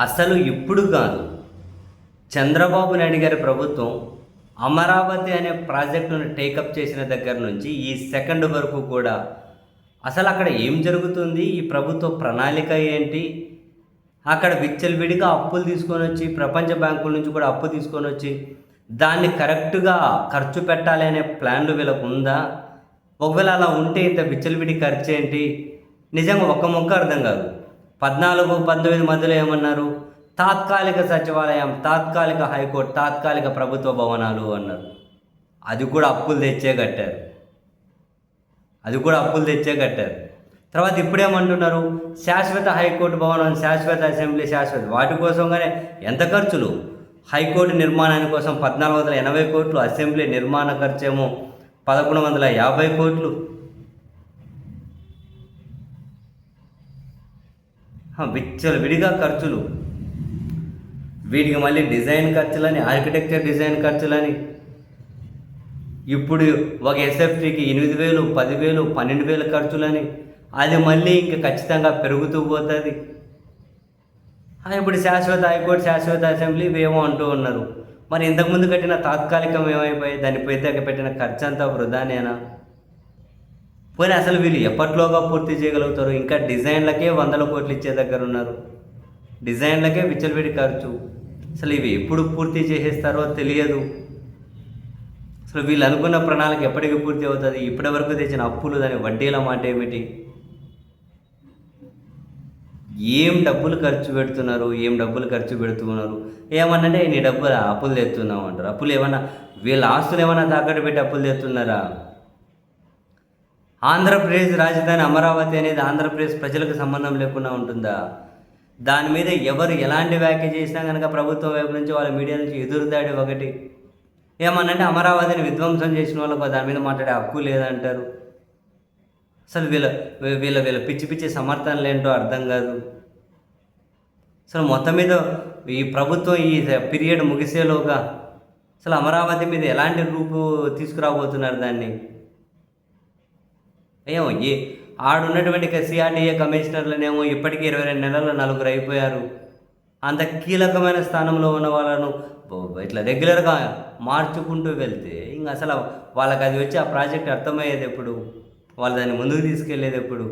అసలు ఇప్పుడు కాదు, చంద్రబాబు నాయుడు గారి ప్రభుత్వం అమరావతి అనే ప్రాజెక్టును టేకప్ చేసిన దగ్గర నుంచి ఈ సెకండ్ వరకు కూడా అసలు అక్కడ ఏం జరుగుతుంది, ఈ ప్రభుత్వ ప్రణాళిక ఏంటి, అక్కడ విచ్చలవిడిగా అప్పులు తీసుకొని వచ్చి ప్రపంచ బ్యాంకుల నుంచి కూడా అప్పు తీసుకొని వచ్చి దాన్ని కరెక్ట్గా ఖర్చు పెట్టాలి అనే ప్లాన్లు వీళ్ళకు ఉందా? ఒకవేళ అలా ఉంటే ఇంత విచ్చలవిడి ఖర్చు ఏంటి? నిజంగా ఒక్క మొక్క అర్థం కాదు. 14-19 మధ్యలో ఏమన్నారు? తాత్కాలిక సచివాలయం, తాత్కాలిక హైకోర్టు, తాత్కాలిక ప్రభుత్వ భవనాలు అన్నారు. అది కూడా అప్పులు తెచ్చే కట్టారు. తర్వాత ఇప్పుడేమంటున్నారు? శాశ్వత హైకోర్టు భవనం, శాశ్వత అసెంబ్లీ, శాశ్వత వాటి కోసంగానే ఎంత ఖర్చులు? హైకోర్టు నిర్మాణాని కోసం 1480 కోట్లు, అసెంబ్లీ నిర్మాణ ఖర్చేమో 1150 కోట్లు. విడిగా ఖర్చులు. వీటికి మళ్ళీ డిజైన్ ఖర్చులని, ఆర్కిటెక్చర్ డిజైన్ ఖర్చులని. ఇప్పుడు ఒక ఎస్ఎఫ్టీకి 8,000, 10,000, 12,000 ఖర్చులని. అది మళ్ళీ ఇంక ఖచ్చితంగా పెరుగుతూ పోతుంది. ఇప్పుడు శాశ్వత హైకోర్టు, శాశ్వత అసెంబ్లీ ఇవేమో అంటూ ఉన్నారు. మరి ఇంతకుముందు కట్టిన తాత్కాలికం ఏమైపోయి? దాని పెట్టిన ఖర్చు అంతా వృధానేనా? పోనీ అసలు వీళ్ళు ఎప్పట్లోగా పూర్తి చేయగలుగుతారు? ఇంకా డిజైన్లకే 100 కోట్లు ఇచ్చే దగ్గర ఉన్నారు. డిజైన్లకే విచ్చలవిడి ఖర్చు. అసలు ఇవి ఎప్పుడు పూర్తి చేసేస్తారో తెలియదు. అసలు వీళ్ళు అనుకున్న ప్రణాళిక ఎప్పటికి పూర్తి అవుతుంది? ఇప్పటి వరకు తెచ్చిన అప్పులు, దాని వడ్డీల మాట ఏమిటి? ఏం డబ్బులు ఖర్చు పెడుతున్నారు? ఏమన్నంటే నీ డబ్బులు అప్పులు తెస్తున్నావు అంటారు. అప్పులు ఏమన్నా వీళ్ళ ఆస్తులు ఏమన్నా తాకట్టు పెట్టి అప్పులు తెస్తున్నారా? ఆంధ్రప్రదేశ్ రాజధాని అమరావతి అనేది ఆంధ్రప్రదేశ్ ప్రజలకు సంబంధం లేకుండా ఉంటుందా? దాని మీద ఎవరు ఎలాంటి వ్యాఖ్య చేసినా కనుక ప్రభుత్వం వైపు నుంచి, వాళ్ళ మీడియా నుంచి ఎదురుదాడి ఒకటి. ఏమన్నంటే అమరావతిని విధ్వంసం చేసిన వాళ్ళకు దాని మీద మాట్లాడే హక్కు లేదంటారు. అసలు వీళ్ళ పిచ్చి పిచ్చి సమర్థనలు ఏంటో అర్థం కాదు. అసలు మొత్తం మీద ఈ ప్రభుత్వం ఈ పీరియడ్ ముగిసేలోగా అసలు అమరావతి మీద ఎలాంటి రూపు తీసుకురాబోతున్నారు దాన్ని? ఏమో ఆడున్నటువంటి సిఆర్డీఏ కమిషనర్లనేమో ఇప్పటికీ 22 నెలల్లో 4 అయిపోయారు. అంత కీలకమైన స్థానంలో ఉన్న వాళ్ళను ఇట్లా రెగ్యులర్గా మార్చుకుంటూ వెళ్తే ఇంకా అసలు వాళ్ళకి అది వచ్చి ఆ ప్రాజెక్ట్ అర్థమయ్యేది ఎప్పుడు? వాళ్ళు దాన్ని ముందుకు తీసుకెళ్ళేది ఎప్పుడు?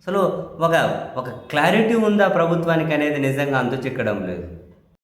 అసలు ఒక క్లారిటీ ఉందా ప్రభుత్వానికి అనేది నిజంగా అంతు చిక్కడం లేదు.